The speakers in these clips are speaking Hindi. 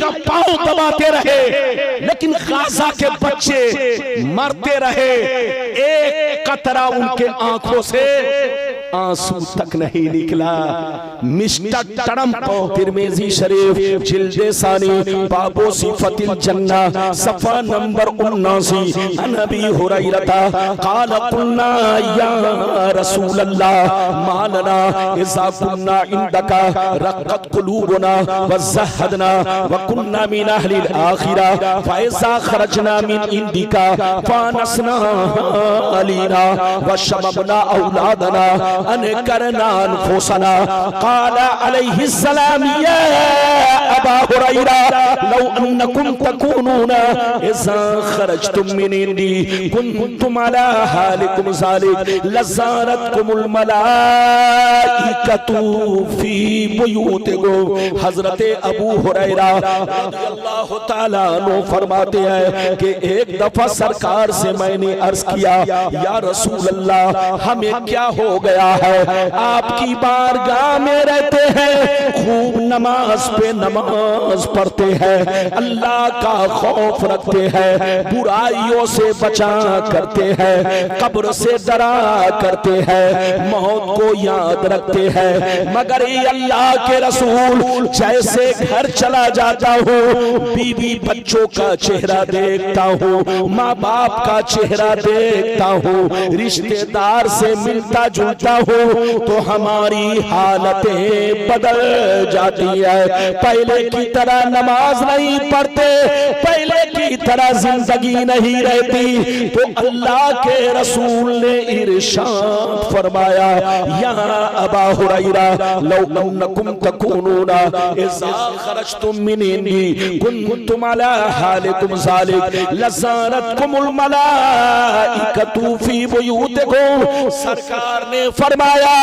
का पांव दबाते रहे, लेकिन गाजा के बच्चे मरते रहे। एक कतरा उनके आंखों से आंसू तक नहीं निकला। मिस्टर ट्रम्प, तिरमिज़ी शरीफ जिल्दे सानी बाबो सिफतिल जन्ना सफा नंबर 79। अनबी हुरैरता क़ाल कुन्ना या रसूल अल्लाह मालना इज़ा कुन्ना इंदका रक़त कुलूबुना व ज़हदना व कुन्ना मिन अहलिल आखिरा फ़इज़ा खरजना मिन इंदिका फ़ानसना अलीना व शबबना औलादना अन करना अनफुसना। क़ाला अलैहिस्सलाम या अबा हुरैरा लौ अन्नकुम तकूनूना इज़ा खरजतुम मिन इंदी कुन्तुम अला हालिकुम ज़ालिक लज़ारतकुमुल मलाइकतु फी बुयूतिकुम। हज़रत अबू हुरैरा रज़ियल्लाहु ताला अन्हु फरमाते हैं कि एक दफा सरकार से मैंने अर्ज किया, या रसूल अल्लाह हमें क्या हो गया है, आपकी बारगाह में रहते हैं, खूब नमाज पे नमाज पढ़ते हैं, अल्लाह का खौफ रखते हैं, बुराइयों से बचा करते हैं, कब्र से डरा करते हैं, मौत को याद रखते हैं, मगर ये अल्लाह के रसूल जैसे घर चला जाता हूँ, बीवी बच्चों का चेहरा देखता हूँ, माँ बाप का चेहरा देखता हूँ, रिश्तेदार से मिलता जुलता हूँ, तो हमारी हालतें बदल जाती है। पहले की तरह नमाज नहीं पढ़ते, पहले की तरह जिंदगी नहीं रहती। तो अल्लाह के रसूल ने इरशाद फरमाया, या अबा हुरैरा लौ अन्नकुम तकूनूना इज़ा खरजतुम मिन इंदी कुन्तुम अला हालिकुम ज़ालिक लज़ारतकुमुल मलाइकतु फी बुयूतिकुम। सरकार ने फरमाया,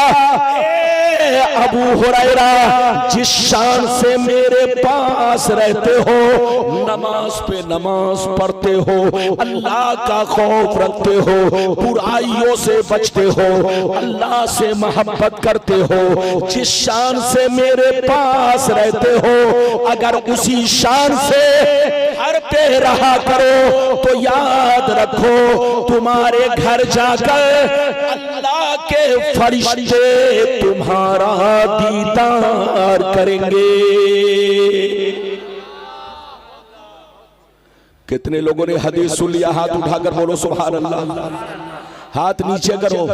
अबू हुरैरा जिस शान से मेरे पास रहते हो, नमाज पे नमाज पढ़ते हो, अल्लाह का खौफ रखते हो, बुराइयों से बचते हो, अल्लाह से मोहब्बत करते हो, जिस शान से मेरे पास रहते हो, अगर उसी शान से घर पे रहा करो तो याद रखो तुम्हारे घर जाकर अल्लाह के फरिश्ते तुम्हारा दीदार करेंगे। कितने लोगों ने हदीस सुन लिया? हाथ उठाकर बोलो सुभान अल्लाह। हाथ नीचे करो।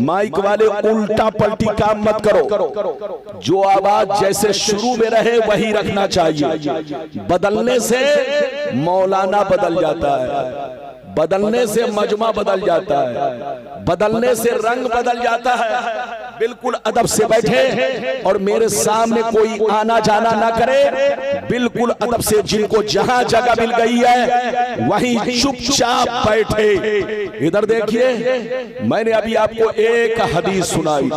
माइक वाले उल्टा पलटी काम मत करो, जो आवाज जैसे शुरू में रहे वही रखना चाहिए। बदलने से मौलाना बदल जाता है, बदलने से मजमा बदल जाता है, बदलने से रंग बदल जाता है। बिल्कुल अदब से बैठे और मेरे सामने कोई आना जाना ना करे। बिल्कुल अदब से, जिनको जहां जगह मिल गई है वहीं चुपचाप बैठे। इधर देखिए, मैंने अभी आपको एक हदीस सुनाई।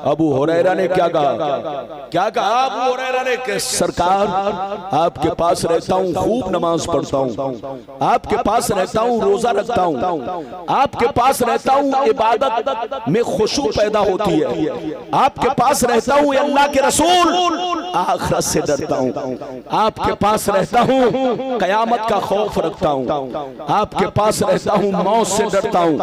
अबू हुरैरा ने क्या कहा? क्या कहा अबू हुरैरा ने कि सरकार आपके पास रहता हूँ, खूब नमाज पढ़ता हूँ, आपके पास रहता हूँ, रोजा रखता हूँ, आपके पास रहता हूँ, इबादत में खुशू पैदा होती है, आपके पास रहता हूँ अल्लाह के रसूल, आखिरत से डरता हूँ, आपके पास रहता हूँ, कयामत का खौफ रखता हूँ, आपके पास रहता हूँ, मौत से डरता हूँ,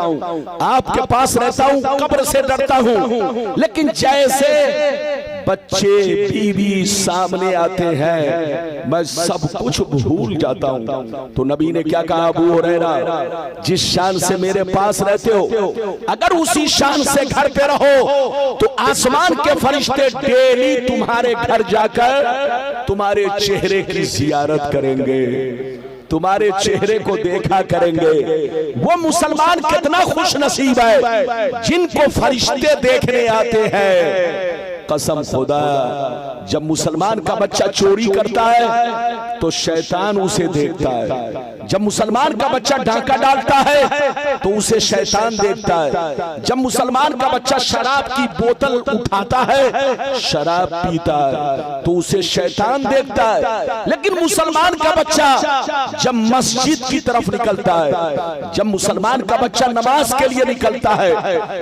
आपके पास रहता हूँ, कब्र से डरता हूँ। लेकिन जैसे बच्चे बीवी सामने आते हैं मैं सब कुछ भूल जाता हूँ। तो नबी ने क्या कहा? अबू हुरैरा जिस शान से मेरे पास रहते हो, अगर उसी शान से घर पे रहो तो आसमान के फरिश्ते डेली तुम्हारे घर जाकर तुम्हारे चेहरे की जियारत करेंगे, तुम्हारे चेहरे को देखा करेंगे। वो मुसलमान कितना खुश नसीब है जिनको फरिश्ते देखने आते हैं। कसम खुदा, जब मुसलमान का बच्चा चोरी करता है तो शैतान उसे देखता है, जब मुसलमान का बच्चा डाका डालता है तो उसे शैतान देखता है, जब मुसलमान का बच्चा शराब की बोतल उठाता है, शराब पीता है तो उसे शैतान देखता है। लेकिन मुसलमान का बच्चा जब मस्जिद की तरफ निकलता है, जब मुसलमान का बच्चा नमाज के लिए निकलता है,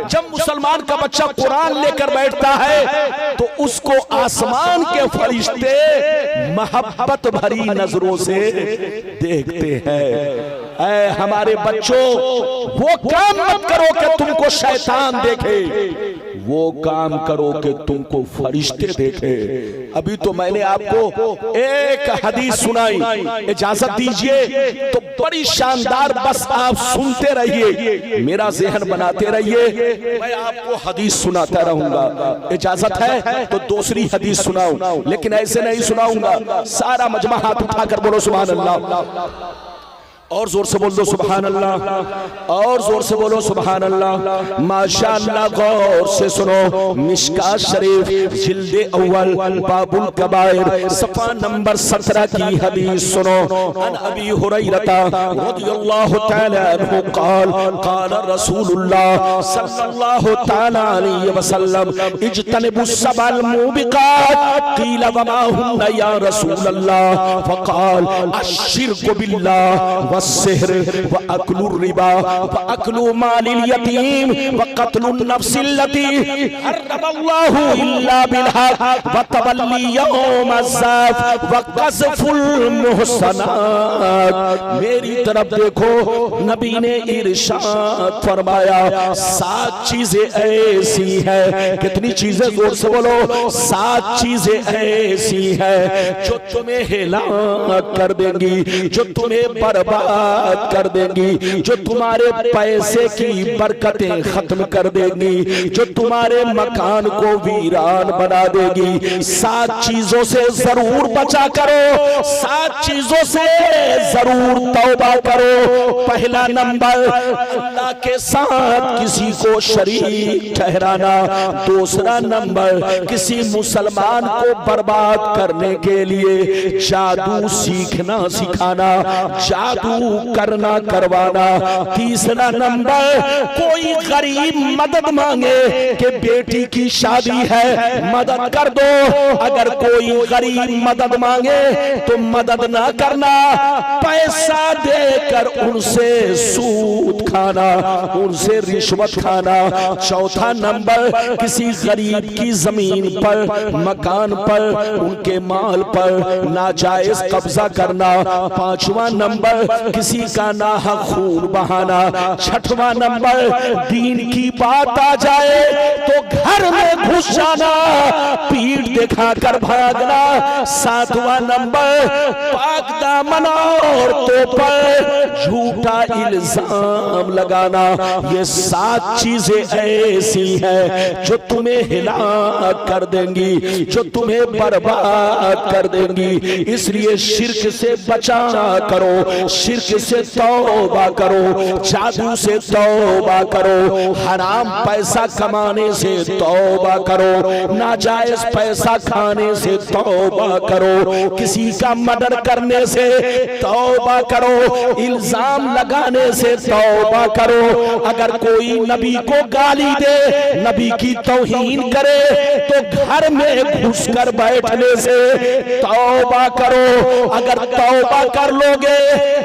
जब मुसलमान का बच्चा कुरान लेकर बैठता है तो उसको आसमान आसमान के फरिश्ते मोहब्बत भरी नजरों से देखते हैं। ऐ हमारे बच्चों, वो काम मत करो कि तुमको शैतान देखे, वो काम करो कि तुमको फरिश्ते देखे। अभी तो मैंने आपको एक हदीस सुनाई, इजाजत दीजिए तो बड़ी शानदार, बस आप सुनते रहिए, मेरा ज़हन बनाते रहिए, मैं आपको हदीस सुनाता रहूंगा। इजाजत है तो दूसरी हदीस सुनाऊं, लेकिन ऐसे नहीं सुनाऊंगा। सारा मजमा हाथ उठाकर बोलो सुभान अल्लाह, और जोर से बोल दो सुभान अल्लाह, और जोर से बोलो सुभान अल्लाह। माशाअल्लाह, गौर से सुनो। मिशकात शरीफ जिल्दे अव्वल बाबुल कबाइर सफ़ा नंबर 17 की हदीस सुनो। अन अबी हुरैरा रज़ियल्लाहु तआला अन्हु क़ाल क़ाल रसूलुल्लाह सल्लल्लाहु तआला अलैहि वसल्लम इज्तनिबुस सबअल मुबिक़ात क़ील वमा हुन्ना या रसूलल्लाह फ़क़ाल अश्शिरकु बिल्लाह वस्सिहर व अक्लुर रिबा व अक्लु मालिल यतीम व क़त्लुन नफ्सिल्लती हर्रमल्लाहु इल्ला बिल हक़ व तवल्ली यौमज़्ज़ाफ़ व क़ज़फ़ुल मुहसनात। मेरी तरफ देखो, नबी ने इरशाद फरमाया 7 चीजें ऐसी हैं। कितनी चीजें? जोर से बोलो। 7 चीजें ऐसी हैं जो तुम्हें हिलाक कर देंगी, जो तुम्हें बर्बाद कर देंगी, जो तुम्हारे पैसे की बरकतें खत्म कर देंगी, जो तुम्हारे मकान को वीरान बना देगी। 7 चीजों से जरूर बचा करो, 7 चीजों से जरूर तौबा करो। पहला नंबर, अल्लाह के साथ किसी को शरीक ठहराना। दूसरा नंबर, किसी मुसलमान को बर्बाद करने के लिए जादू सीखना सिखाना, जादू करना करवाना। तीसरा नंबर, कोई गरीब मदद मांगे कि बेटी की शादी है, मदद कर दो। अगर कोई गरीब मदद मांगे तो मदद ना करना, पैसा देकर उनसे सूद खाना, उनसे रिश्वत खाना। चौथा नंबर, किसी गरीब की जमीन पर, मकान पर, उनके माल पर नाजायज कब्जा करना। पांचवा नंबर, किसी का नाहक खून बहाना। छठवां नंबर, दीन की बात आ जाए तो घर में घुस जाना, पीठ दिखाकर भागना। सातवां नंबर, पाक दामन औरतों पर झूठा इल्जाम लगाना। ये 7 चीजें ऐसी हैं जो तुम्हें हिलाक कर देंगी, जो तुम्हें बर्बाद कर देंगी। इसलिए शिर्क से बचा करो, शिर्क से तौबा करो, जादू से तौबा करो, हराम पैसा कमाने से तौबा करो, नाजायज पैसा खाने से तौबा करो, किसी का मर्डर करने से तौबा करो, इल्जाम लगाने से तौबा करो। अगर कोई नबी को गाली दे, नबी की तौहीन करे तो घर में घुसकर बैठने से तौबा करो। अगर तौबा कर लोगे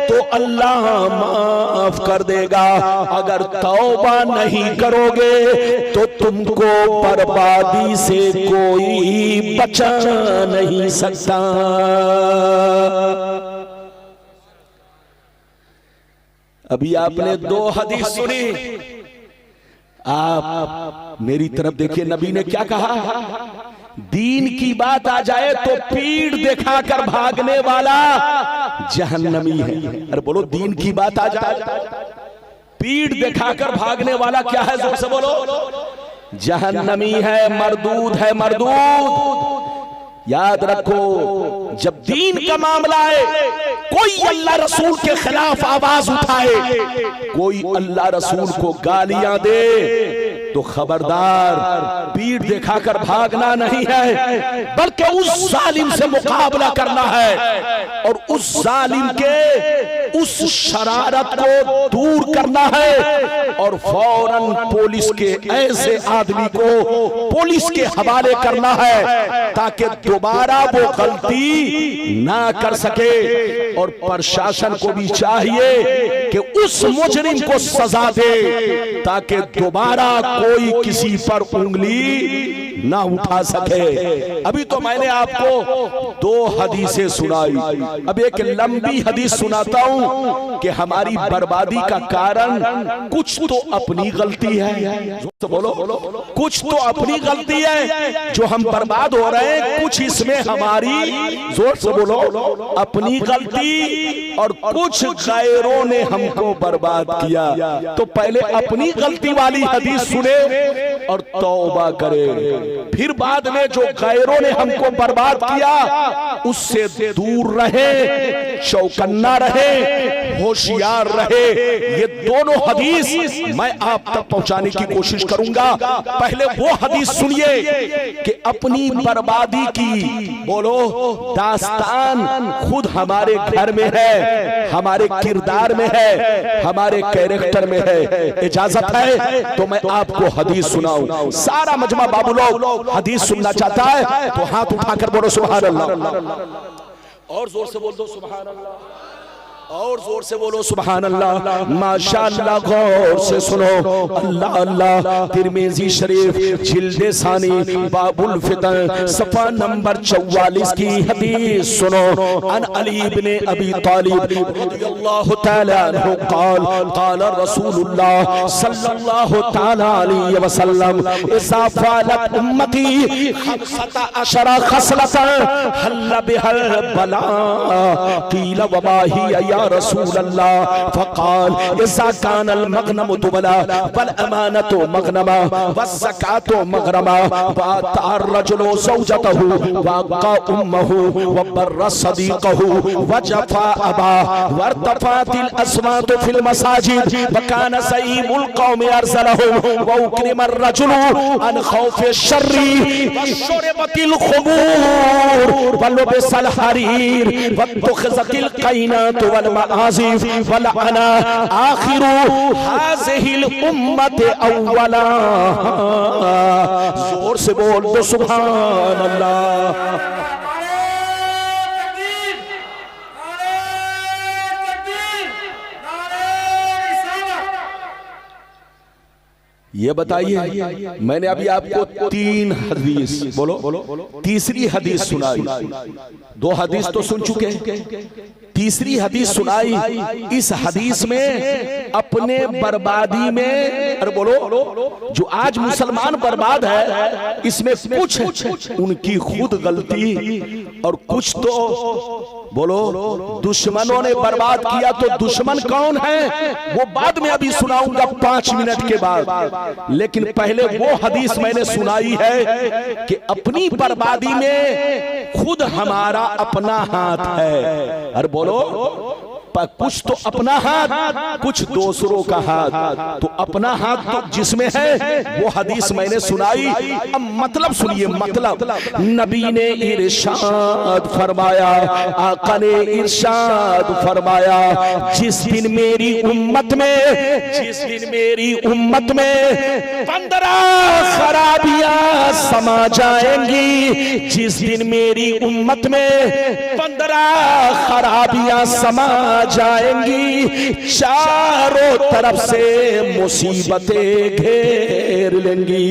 तो अल्लाह माफ कर देगा। अगर तौबा नहीं करोगे तो तुमको बर्बादी से कोई बचा नहीं सकता। अभी आपने 2 हदीस सुनी, आप मेरी तरफ देखिए, नबी ने क्या कहा? दीन की बात आ जाए तो पीठ दिखाकर भागने वाला जहन्नमी है। अरे बोलो, दीन की बात आ जाए पीठ दिखाकर भागने वाला क्या है? जोर से बोलो। जहन्नमी है, मरदूद है, मरदूद। याद रखो, जब दीन का मामला है, कोई अल्लाह रसूल के खिलाफ आवाज उठाए, कोई अल्लाह रसूल को गालियां दे तो खबरदार, पीठ दिखाकर भागना नहीं है, बल्कि उस जालिम से मुकाबला करना है और उस जालिम के उस शरारत को दूर करना है और फौरन पुलिस के ऐसे आदमी को पुलिस के हवाले करना है ताकि दोबारा वो गलती ना कर सके। और प्रशासन को भी चाहिए कि उस मुजरिम को सजा दे ताकि दोबारा कोई किसी पर उंगली ना उठा सके। अभी तो मैंने आपको 2 हदीसें सुनाई, अब एक लंबी हदीस सुनाता हूं कि हमारी बर्बादी का कारण कुछ तो अपनी गलती है। तो बोलो, कुछ तो अपनी गलती है जो हम बर्बाद हो रहे हैं, कुछ इसमें हमारी, जोर से बोलो, अपनी गलती, और कुछ गैरों ने हमको बर्बाद किया। तो पहले अपनी गलती वाली हदीस सुने और तौबा करे, फिर बाद में जो गैरों ने हमको बर्बाद किया उससे दूर रहे, चौकन्ना रहे, होशियार रहे। ये दोनों हदीस मैं आप तक पहुंचाने की कोशिश करूंगा। पहले वो हदीस सुनिए कि अपनी बर्बादी की, बोलो, दास्तान खुद हमारे घर में है, हमारे किरदार में है, हमारे कैरेक्टर में है। इजाजत है तो मैं आपको हदीस सुनाऊं। सारा मजमा बाबू लोग हदीस सुनना चाहता है तो हाथ उठाकर बोलो सुभान अल्लाह, और जोर से बोल दो सुभान अल्लाह, और जोर से बोलो सुभान अल्लाह, माशाअल्लाह। गौर से सुनो, अल्लाह अल्लाह। तिरमिज़ी शरीफ जिल्द सानी बाबुल फितन सफ़ा नंबर 44 की हदीस सुनो। अन अली इब्न अबी तालिब रज़ियल्लाहु तआला अन्हु क़ाल क़ाल रसूलुल्लाह सल्लल्लाहु तआला अलैहि वसल्लम इज़ा फ़अलत उम्मती 15 खसलतन हल्ल बिहल बला क़ील वमा हिया या रसूल अल्लाह फ़क़ाल इज़ा कानल मग़नमु तुबला वल अमानतु मग़नमा वज़्ज़कातु मग़रमा वअतार रजुलु ज़ौजतहु वअक़ा उम्महु वबर्र सदीक़हु वजफ़ा अबा वरतफ़ातिल अस्वातु फ़िल मसाजिद वकान ज़ईमुल क़ौमि अरज़लहुम वउक्रिमर रजुलु अन ख़ौफ़ि शर्रि वशुरिबतिल ख़ुमूर वलुबिसल हरीर वत्तुख़िज़तिल क़ैनातु आज़िफ वलअना आखिरु हाज़िहिल उम्मत अव्वला। जोर से बोल दो सुभान अल्लाह। ये बताइए, मैंने अभी आपको 3 हदीस, बोलो, तीसरी हदीस सुनाई। 2 हदीस तो सुन चुके, तीसरी हदीस सुनाई। इस हदीस में अपने बर्बादी में, अरे बोलो, जो आज मुसलमान बर्बाद है इसमें कुछ उनकी खुद गलती और कुछ तो, बोलो, दुश्मनों ने बर्बाद किया। तो दुश्मन कौन है वो बाद में अभी सुनाऊंगा 5 मिनट के बाद। लेकिन पहले वो हदीस मैंने सुनाई है कि अपनी बर्बादी में खुद हमारा अपना हाथ है। अरे बोलो, कुछ तो अपना हाथ, कुछ दूसरों का हाथ। तो अपना हाथ तो जिसमें है वो हदीस मैंने सुनाई। अब मतलब सुनिए, मतलब नबी ने इरशाद फरमाया, आका ने इरशाद फरमाया, जिस दिन मेरी उम्मत में 15 खराबियां समा जाएंगी, जिस दिन मेरी उम्मत में 15 खराबियां समा जाएंगी, चारों तरफ से मुसीबतें घेर लेंगी,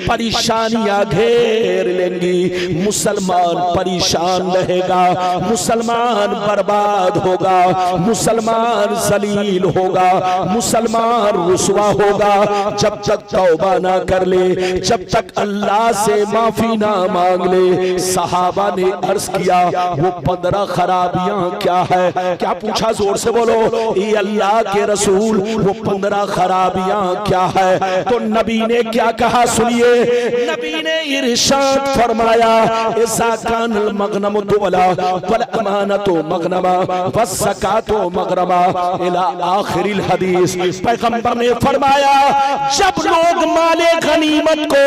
परेशानियां घेर लेंगी, मुसलमान परेशान रहेगा, मुसलमान बर्बाद होगा, मुसलमान जलील होगा, मुसलमान रुसवा होगा। जब तक तौबा ना कर ले, जब तक अल्लाह से माफी ना मांग ले। सहाबा ने अर्ज किया, वो 15 खराबियां क्या है? क्या पूछा? जोर से बोलो, ये अल्लाह के रसूल, वो 15 खराबियां क्या है? तो नबी ने क्या कहा सुनिए। नबी ने इरशाद फरमाया, इज़ा कानल मग़नमु तुबला वल अमानतु मग़नमा वज़्ज़कातु मग़रमा इला आखिरिल हदीस। पैगंबर ने फरमाया, जब लोग माले गनीमत को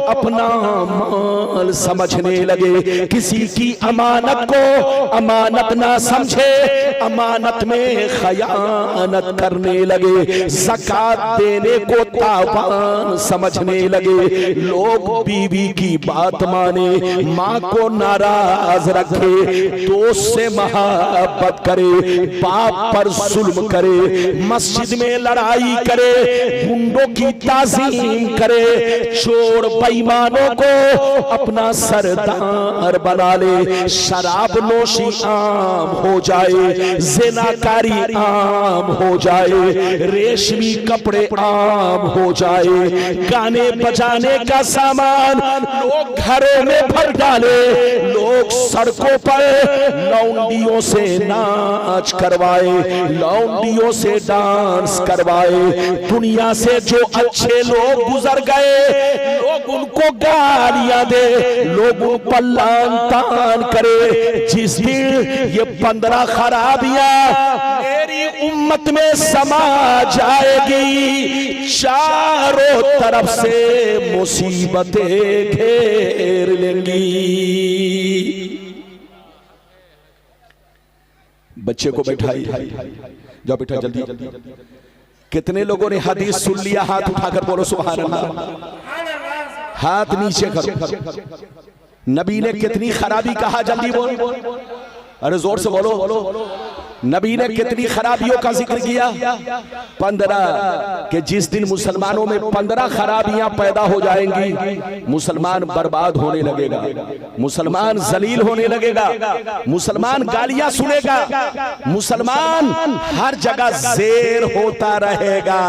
अपना माल समझने लगे, किसी की अमानत को अमानत ना समझे, अमानत में खयानत करने लगे, ज़कात देने को तावान समझने लगे। लोग बीवी की बात माने, माँ को नाराज रखे, दोस्त से मोहब्बत करे, बाप पर जुल्म करे, मस्जिद में लड़ाई करे, गुंडों की ताज़ीम करे, चोर बेईमानों को अपना सरदार बना ले, शराब नोशी आम हो जाए, ज़िनाकारी आम हो जाए, रेशमी कपड़े आम हो जाए, गाने बजाने का सामान लोग घरों में भर डाले, लोग सड़कों पर लौंडियों से नाच करवाए, लौंडियों से डांस करवाए। दुनिया से जो अच्छे लोग गुजर गए, लोग उनको गालियां दे, लोग उन पर लान करे। जिस दिन ये 15 खराबियां मेरी उम्मत में समा जाएगी, चारों तरफ से मुसीबतें घेर लेंगी। बच्चे को बैठाई, जाओ बेटा जल्दी। कितने लोगों ने हदीस सुन लिया? हाथ उठाकर बोलो सुभान अल्लाह। हाथ नीचे करो। नबी ने कितनी खराबी कहा? जल्दी बोलो, अरे जोर से बोलो। नबी ने कितनी खराबियों का जिक्र किया? 15। कि जिस दिन मुसलमानों में 15 खराबियां पैदा हो जाएंगी, मुसलमान बर्बाद होने लगेगा, मुसलमान जलील होने लगेगा, मुसलमान गालियां सुनेगा, मुसलमान हर जगह जेर होता रहेगा।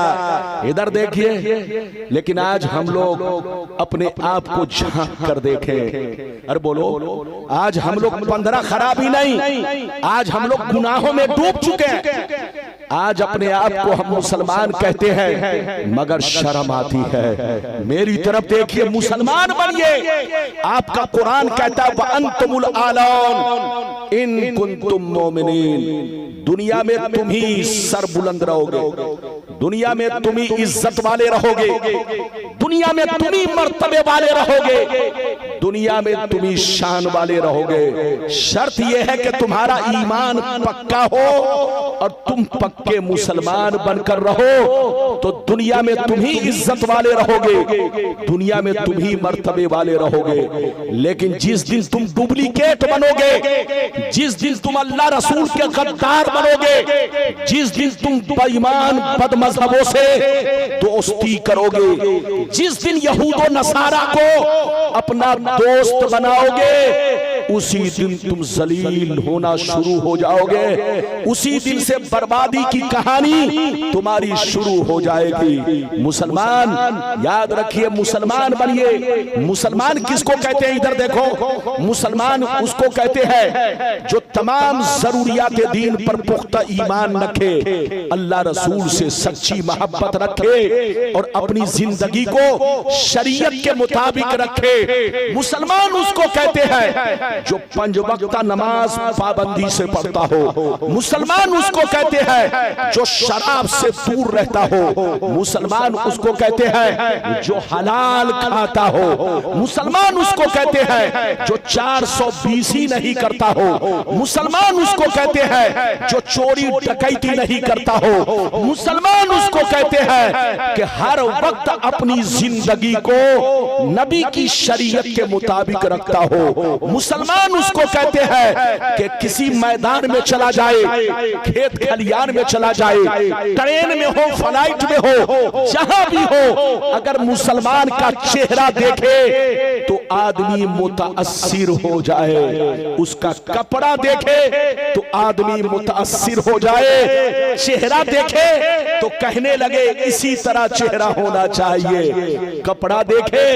इधर देखिए, लेकिन आज हम लोग अपने आप को झांक कर देखें। अरे बोलो, आज हम लोग 15 खराबी नहीं, आज हम लोग गुनाहों में डूब चुके हैं। आज अपने आप को हम मुसलमान कहते हैं, मगर शर्म आती है। मेरी तरफ देखिए, मुसलमान बनिए। आपका कुरान कहता है वअंतुमुल आलौन इन कुंतुम मोमिनीन। दुनिया में तुम ही सर बुलंद रहोगे, दुनिया में तुम ही इज्जत वाले रहोगे, दुनिया में तुम ही मर्तबे वाले रहोगे, दुनिया में तुम ही शान वाले रहोगे। शर्त यह है कि तुम्हारा ईमान पक्का हो और तुम पक्के मुसलमान बनकर रहो, तो दुनिया में तुम ही इज्जत वाले रहोगे, दुनिया में तुम ही मर्तबे वाले रहोगे। लेकिन जिस दिन तुम डुप्लीकेट बनोगे, जिस दिन तुम अल्लाह रसूल के गद्दार बनोगे, जिस दिन तुम बेईमान बदमज़हबों से दोस्ती करोगे, जिस दिन यहूद और नसारा को अपना दोस्त बनाओगे, उसी दिन तुम जलील होना शुरू हो जाओगे। उसी दिन से बर्बादी की कहानी तुम्हारी शुरू हो जाएगी। मुसलमान याद रखिए, मुसलमान बनिए। मुसलमान किसको कहते हैं? इधर देखो, मुसलमान उसको कहते हैं जो तमाम जरूरियात दीन पर पुख्ता ईमान रखे, अल्लाह रसूल से सच्ची मोहब्बत रखे और अपनी जिंदगी को शरीयत के मुताबिक रखे। मुसलमान उसको कहते हैं जो 5 वक्त नमाज पाबंदी से पढ़ता हो। मुसलमान उसको कहते हैं जो शराब से दूर रहता हो। मुसलमान उसको कहते हैं जो हलाल खाता हो। मुसलमान उसको कहते हैं जो 420 नहीं करता हो। मुसलमान उसको कहते हैं जो चोरी डकैती नहीं करता हो। मुसलमान उसको कहते हैं कि हर वक्त अपनी जिंदगी को नबी की शरीयत के मुताबिक रखता हो। मुसलमान उसको कहते हैं कि किसी मैदान में चला जाए, खेत खलियान में चला जाए, ट्रेन में हो, फ्लाइट में हो, जहां भी हो, अगर मुसलमान का चेहरा देखे तो आदमी मुताअस्सिर हो जाए। उसका कपड़ा देखे तो आदमी मुताअस्सिर हो जाए। चेहरा देखे तो कहने लगे इसी तरह चेहरा होना चाहिए। कपड़ा देखे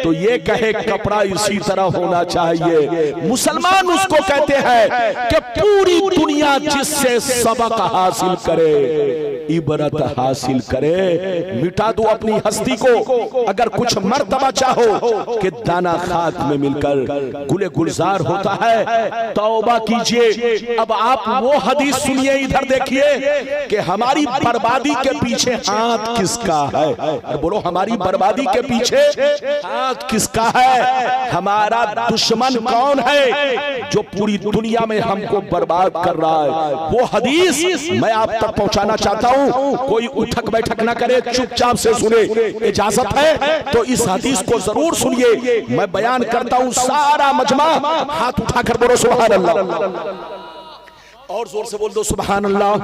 तो ये कहे कपड़ा इसी तरह होना चाहिए। मुसलमान उसको कहते हैं कि पूरी दुनिया जिससे सबक हासिल करे, इबरत हासिल करे, मिटा दो अपनी हस्ती को। अगर कुछ मर्तबा चाहो कि दाना खाक में मिलकर गुले गुलजार होता है, तौबा कीजिए। अब आप वो हदीस सुनिए, इधर देखिए कि हमारी बर्बादी के पीछे हाथ किसका है। बोलो, हमारी बर्बादी के पीछे हाथ किसका है? हमारा दुश्मन कौन है जो पूरी दुनिया में हमको बर्बाद कर रहा है? वो हदीस मैं आप तक पहुंचाना चाहता हूं। कोई उठक बैठक ना करे, चुपचाप से सुने। इजाजत है तो इस हदीस को जरूर सुनिए। मैं बयान करता हूं, सारा मजमा हाथ उठाकर बोलो सुभान अल्लाह। और जोर से बोल दो सुभान अल्लाह,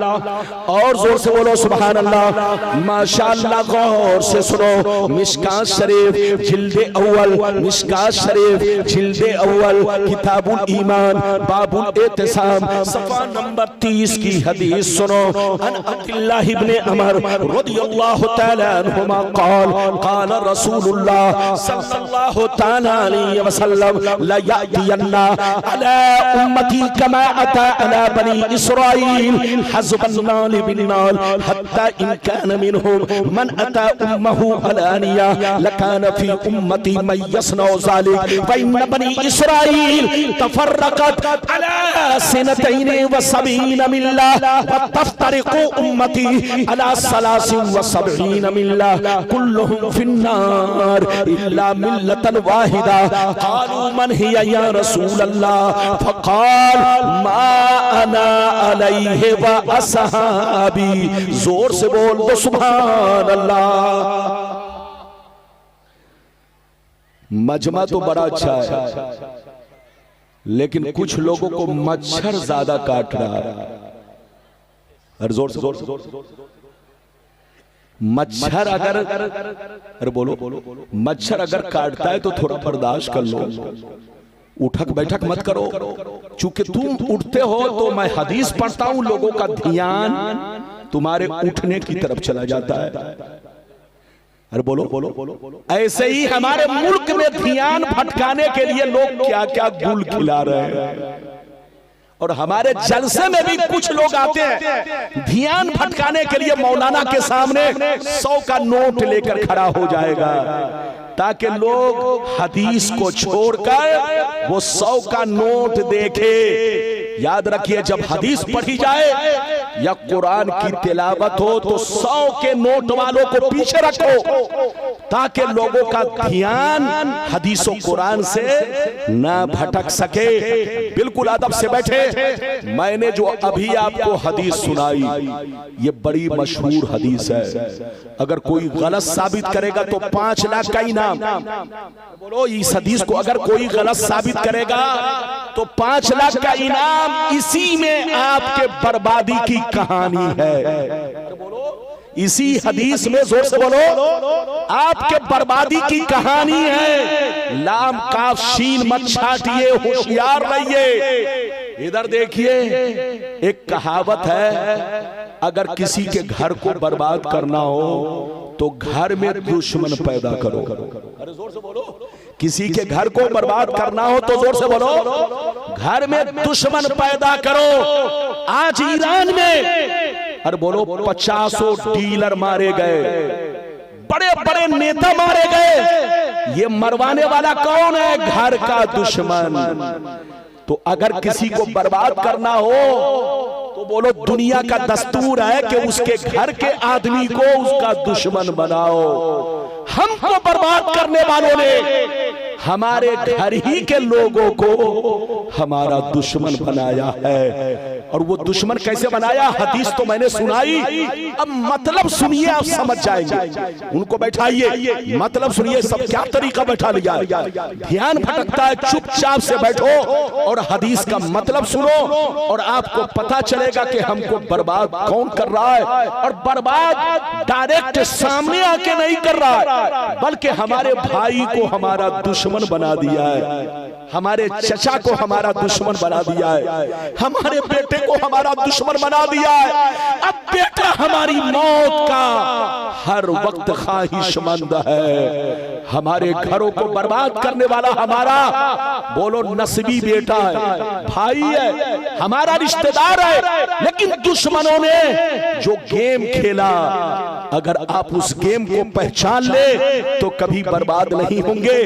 और जोर से बोलो सुभान अल्लाह। माशाअल्लाह, गौर से सुनो। मिशकात शरीफ जिल्दे अव्वल, मिशकात शरीफ जिल्दे अव्वल, किताबुल ईमान, बाबुल एतिसाम, सफा नंबर 30 की हदीस सुनो। अन अब्दुल्लाह इब्ने उमर रदियल्लाहु तआला अन्हुमा क़ाल क़ाल रसूलुल्लाह सल्लल्लाहु तआला अलैहि वसल्लम ला यातियन्ना अला उम्मती कमा अता अला बनी इस्राईल हज़बन नाल बिन्नाल हत्ता इन कान मिनहुम मन अता उम्महु अलानिया लकान फी उम्मती मन यसनौ ज़ालिक व इन बनी इस्राईल तफर्रकत अला सनतैन व सबईन मिल्ला व तफ्तरिकु उम्मती अला सलासिन व सबईन मिल्ला कुल्लुहुम फिन्नार इल्ला मिल्लतन वाहिदा। क़ालू मन हिया या रसूल अल्लाह फ़क़ाल मा अना अलैहि व असहाबी। जोर से बोल दो सुभान अल्लाह। मजमा तो बड़ा अच्छा है, लेकिन कुछ लोगों को मच्छर ज्यादा काट रहा है। अरे जोर से मच्छर अगर अरे बोलो मच्छर अगर काटता है तो थोड़ा बर्दाश्त कर लो, उठक बैठक मत करो। चूंकि तुम उठते हो तो मैं हदीस पढ़ता हूं, लोगों का ध्यान तुम्हारे उठने की तरफ चला जाता है। अरे बोलो ऐसे ही हमारे मुल्क में ध्यान भटकाने के लिए लोग क्या क्या गुल खिला रहे हैं, और हमारे जलसे में भी कुछ लोग आते हैं ध्यान भटकाने के लिए। मौलाना के सामने 100 का नोट लेकर खड़ा हो जाएगा ताकि लोग हदीस को छोड़कर वो 100 का नोट देखे। याद रखिए, जब हदीस पढ़ी जाए या कुरान की तिलावत हो तो 100 के नोट वालों को पीछे रखो ताकि लोगों का ध्यान हदीसों कुरान से ना भटक सके। बिल्कुल अदब से बैठे। मैंने जो अभी आपको हदीस सुनाई ये बड़ी मशहूर हदीस है। अगर कोई गलत साबित करेगा तो 5 लाख का इनाम। बोलो, इस हदीस को अगर कोई गलत साबित करेगा तो 5 लाख का इनाम। इसी में आपके बर्बादी की कहानी है। इसी हदीस में जोर से बोलो आपके बर्बादी की कहानी है। लाम काफ शीन मत छाटिए, होशियार रहिए। इधर देखिए, एक कहावत है, अगर किसी के घर को बर्बाद करना हो तो घर में दुश्मन पैदा करो। अरे जोर से बोलो, किसी के घर को बर्बाद करना हो तो जोर से बोलो घर में दुश्मन पैदा करो। आज ईरान में अरे बोलो 50 डीलर मारे गए, बड़े बड़े नेता मारे गए। ये मरवाने वाला कौन है? घर का दुश्मन। तो अगर किसी को बर्बाद करना हो तो बोलो दुनिया का दस्तूर है कि उसके घर के आदमी को उसका दुश्मन बनाओ। हमको बर्बाद करने वालों ने हमारे घर ही के लोगों को हमारा दुश्मन बनाया है। और वो दुश्मन कैसे बनाया? हदीस तो मैंने सुनाई, अब मतलब सुनिए, आप समझ जाएंगे। उनको बैठाइए, मतलब सुनिए, सब क्या तरीका बैठा लिया। ध्यान भटकता है, चुपचाप से बैठो और हदीस का मतलब सुनो और आपको पता चलेगा कि हमको बर्बाद कौन कर रहा है। और बर्बाद डायरेक्ट सामने आके नहीं कर रहा है, बल्कि हमारे भाई को हमारा दुश्मन बना दिया है, हमारे चचा को हमारा दुश्मन बना दिया है, हमारे बेटे को हमारा दुश्मन बना दिया है। अब बेटा हमारी मौत का हर वक्त ख्वाहिशमंद है। हमारे घरों को बर्बाद करने वाला हमारा बोलो नस्बी बेटा है, भाई है, हमारा रिश्तेदार है। लेकिन दुश्मनों ने जो गेम खेला, अगर आप उस गेम को पहचान ले तो कभी बर्बाद नहीं होंगे।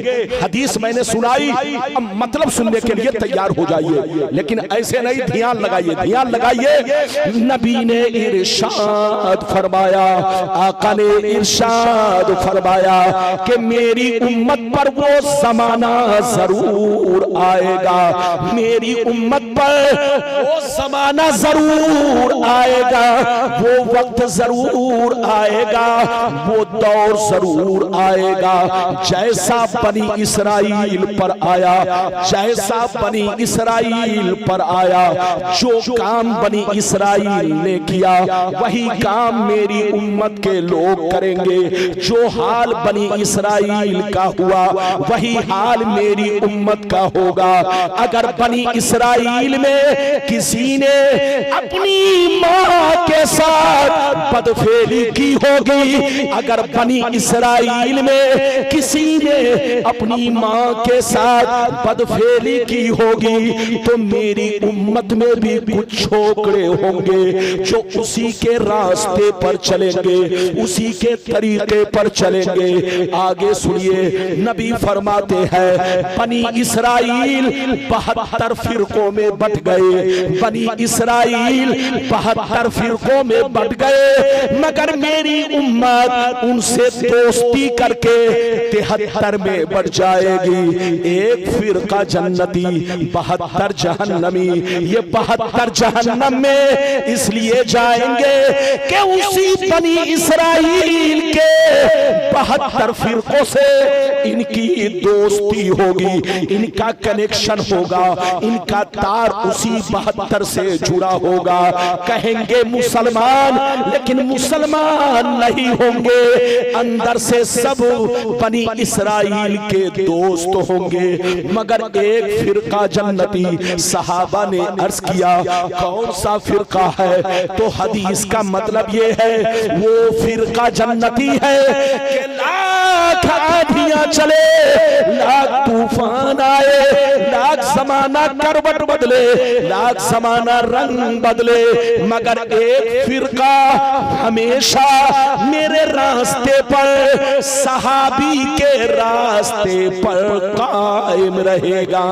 हदीस मैंने सुनाई, अब मतलब सुनने के लिए तैयार हो जाइए, लेकिन ऐसे नहीं, ध्यान लगाइए, ध्यान लगाइए। नबी ने इरशाद फरमाया, आका ने इरशाद फरमाया कि मेरी उम्मत पर वो जमाना जरूर आएगा, मेरी उम्मत पर वो जमाना जरूर आएगा, वो वक्त जरूर आएगा, वो दौर जरूर आएगा जैसा बनी इसराइल पर आया, जैसा बनी इसराइल पर आया। जो काम बनी इसराइल ने किया वही काम मेरी उम्मत के लोग करेंगे। जो हाल बनी इसराइल का हुआ वही हाल मेरी उम्मत का होगा। अगर बनी इसराइल में किसी ने अपनी मां के साथ बदफेली की होगी, अगर बनी इसराइल में किसी ने अपनी मां के साथ बदफेली की होगी, तो मेरी उम्मत में भी कुछ छोकरे होंगे जो उसी के रास्ते पर चलेंगे, उसी के तरीके पर चलेंगे। आगे सुनिए, नबी फरमाते हैं बनी इसराइल 72 फिरकों में बट गए, बनी इसराइल 72 फिरकों में बट गए, मगर मेरी उम्मत उनसे दोस्ती करके 73 में बढ़ जाएगी। एक फिरका जन्नती, 72 जहन्नमी। ये 72 जहन्नम में इसलिए जाएंगे कि उसी बनी इसराइल के 72 फिरकों से इनकी दोस्ती होगी, इनका कनेक्शन होगा, इनका तार उसी 72 से जुड़ा होगा। कहेंगे मुसलमान, लेकिन मुसलमान नहीं होंगे, अंदर से सब बनी इसराइल के दोस्त होंगे, मगर एक फिरका जन्नती। सहाबा ने अर्ज किया कौन सा फिरका है? तो हदीस का मतलब ये है वो फिरका जन्नती है कि लाख आंधियां चले, लाख तूफान आए, लाख समाना करवट बदले, लाख समाना रंग बदले, मगर एक फिरका हमेशा मेरे रास्ते पर, सहाबी के रास्ते पर कायम रहेगा।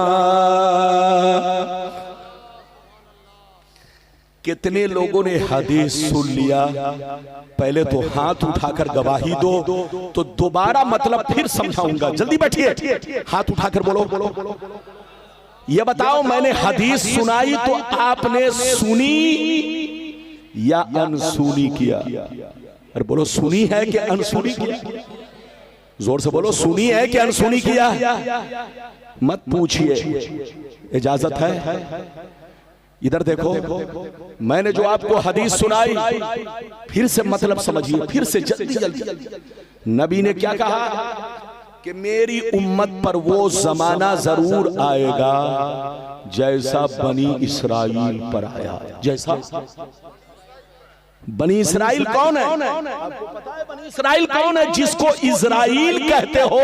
कितने लोगों ने हदीस सुन लिया, पहले तो हाथ उठाकर गवाही दो, तो दोबारा मतलब फिर समझाऊंगा। जल्दी बैठिए, हाथ उठाकर बोलो। ये बताओ, मैंने हदीस सुनाई तो आपने सुनी या अनसुनी किया? अरे बोलो, सुनी है कि अनसुनी किया? जोर से बोलो, सुनी है कि अनसुनी किया? मत पूछिए, इजाजत है। इधर देखो, मैंने जो आपको हदीस सुनाई फिर से मतलब समझिए, फिर से जल्दी जल्दी। नबी ने क्या कहा कि मेरी उम्मत पर वो जमाना जरूर आएगा जैसा बनी इसराइल पर आया। जैसा बनी इसराइल कौन है? आपको पता है बनी इसराइल कौन है? जिसको इजराइल कहते हो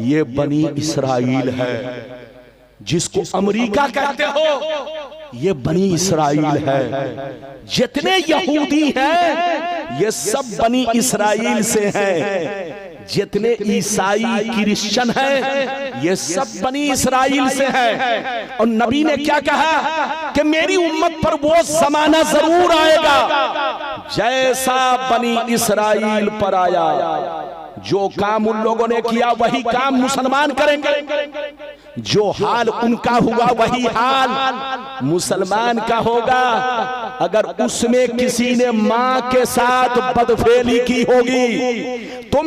ये बनी इसराइल है, जिसको अमेरिका कहते हो ये बनी इसराइल है, जितने यहूदी हैं ये सब बनी इसराइल से हैं, जितने ईसाई क्रिश्चियन हैं ये सब बनी इसराइल से हैं। और नबी ने क्या कहा कि मेरी उम्मत पर वो जमाना जरूर आएगा जैसा बनी इसराइल पर आया। जो काम उन लोगों ने किया वही काम मुसलमान करेंगे, जो हाल उनका हुआ वही हाल मुसलमान का होगा। अगर उसमें किसी ने मां के साथ बदफेली की होगी तो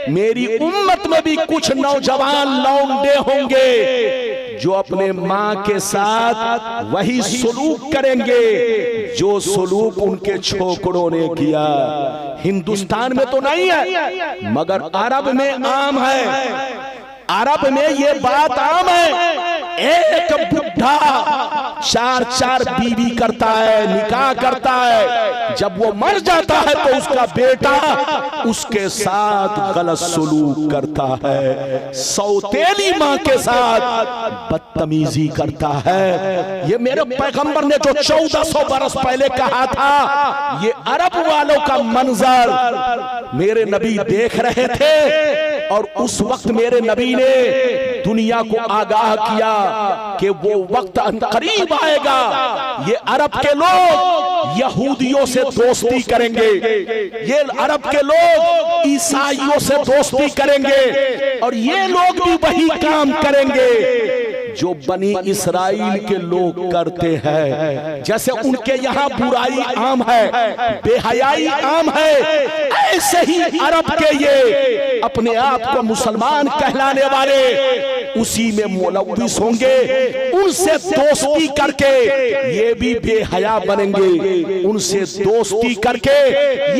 मेरी उम्मत में भी कुछ नौजवान लौंडे होंगे जो अपने मां के साथ वही सुलूक करेंगे जो सुलूक उनके छोकरों ने किया। हिंदुस्तान में तो नहीं है मगर अरब में आम है, अरब में ये बात आम है एक बुढ़ा 4-4 बीवी करता है, निकाह करता है, जब वो मर जाता है तो उसका बेटा उसके साथ गलत सलूक करता है, सौतेली मां के साथ बदतमीजी करता है। ये मेरे पैगंबर ने जो 1400 बरस पहले कहा था, ये अरब वालों का मंजर मेरे नबी देख रहे थे और उस वक्त मेरे नबी ने दुनिया को आगाह किया कि वो वक्त करीब आएगा, ये अरब के लोग यहूदियों से दोस्ती करेंगे, ये अरब के लोग ईसाइयों से दोस्ती करेंगे और ये लोग भी वही काम करेंगे जो बनी इसराइल के लोग करते हैं। जैसे उनके यहाँ बुराई आम है, बेहयाई आम है, ऐसे ही अरब के ये अपने आप को मुसलमान कहलाने वाले उसी में मुलव्विस होंगे, उनसे दोस्ती करके ये भी बेहया बनेंगे, उनसे दोस्ती करके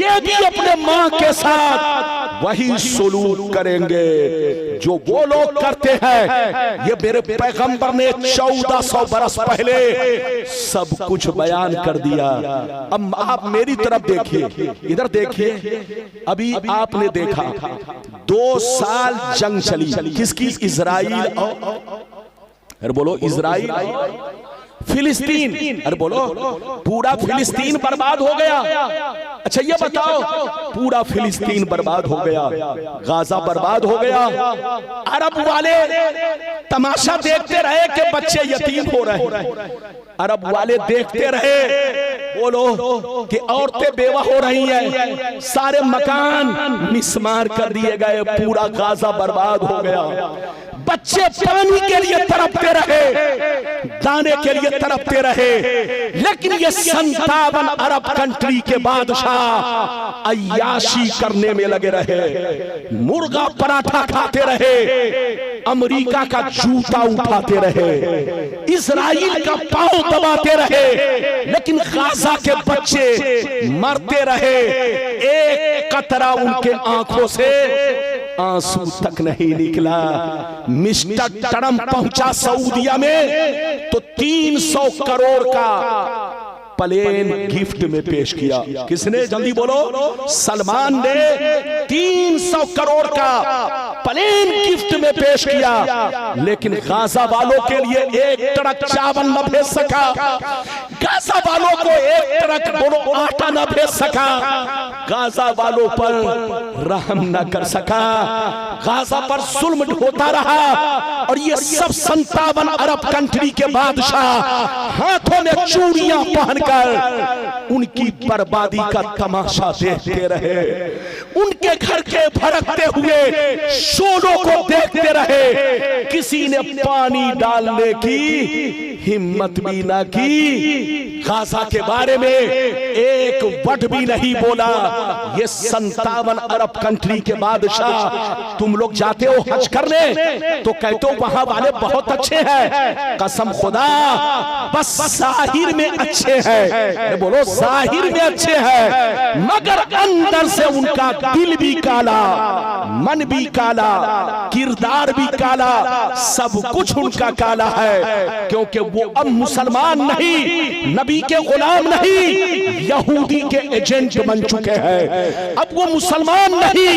ये भी अपने मां के साथ वही सलूक करेंगे जो वो लोग करते हैं। ये मेरे पैगंबर ने 1400 बरस पहले सब कुछ बयान कर दिया। अब आप मेरी तरफ देखिए, इधर देखिए, अभी आपने देखा 2 साल जंग चली, किसकी? इजराइल और अरे बोलो इजराइल फिलिस्तीन, अरे बोलो पूरा फिलिस्तीन बर्बाद हो गया। अच्छा ये बताओ, पूरा फिलिस्तीन बर्बाद हो गया, गाजा बर्बाद हो गया, अरब वाले तमाशा देखते रहे कि बच्चे यतीम हो रहे, अरब वाले देखते रहे, बोलो कि औरतें बेवा हो रही हैं, सारे मकान मिसमार कर दिए गए, पूरा गाजा बर्बाद हो गया, बच्चे पानी के लिए तड़पते रहे, दाने के लिए तड़पते रहे, लेकिन ये 57 अरब कंट्री के बादशाह अय्याशी करने में लगे रहे, मुर्गा पराठा खाते रहे, अमेरिका का जूता उठाते रहे, इजराइल का पांव दबाते रहे, लेकिन गाजा के बच्चे मरते रहे, एक कतरा उनके आंखों से आंसू तक नहीं निकला। मिस्टर ट्रंप पहुंचा सऊदिया में तो 300 करोड़ का प्लेन गिफ्ट में पेश किया। किसने? जल्दी बोलो। सलमान ने 300 करोड़ का प्लेन गिफ्ट में पेश किया, लेकिन गाजा वालों के लिए एक ट्रक चावल न भेज सका, गाजा वालों को एक ट्रक बोलो आटा न भेज सका, गाजा वालों पर रहम न कर सका, गाजा पर जुल्म होता रहा। और ये सब 57 अरब कंट्री के बादशाह हाथों में चूड़ियां पहनकर उनकी बर्बादी का तमाशा देखते रहे, उनके घर के भड़कते हुए शोलों को देखते रहे, किसी ने पानी डालने की हिम्मत भी ना की, गाजा के बारे में एक वर्ड भी नहीं बोला। ये 57 अरब कंट्री के बादशाह, तुम लोग जाते हो हज करने तो कहते हो वहां वाले बहुत अच्छे हैं, कसम खुदा बस जाहिर में अच्छे हैं, बोलो जाहिर में अच्छे हैं, मगर अंदर से उनका दिल भी काला, मन भी काला, किरदार भी काला, सब कुछ उनका काला है, क्योंकि वो अब मुसलमान नहीं, नबी के गुलाम नहीं, यहूदी के एजेंट बन चुके हैं। अब वो मुसलमान नहीं,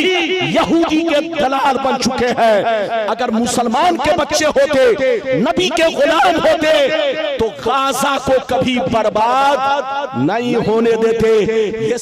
यहूदी के दलाल बन चुके हैं। अगर मुसलमान के बच्चे होते, नबी के गुलाम होते, तो गाजा को कभी बर्बाद नहीं होने देते।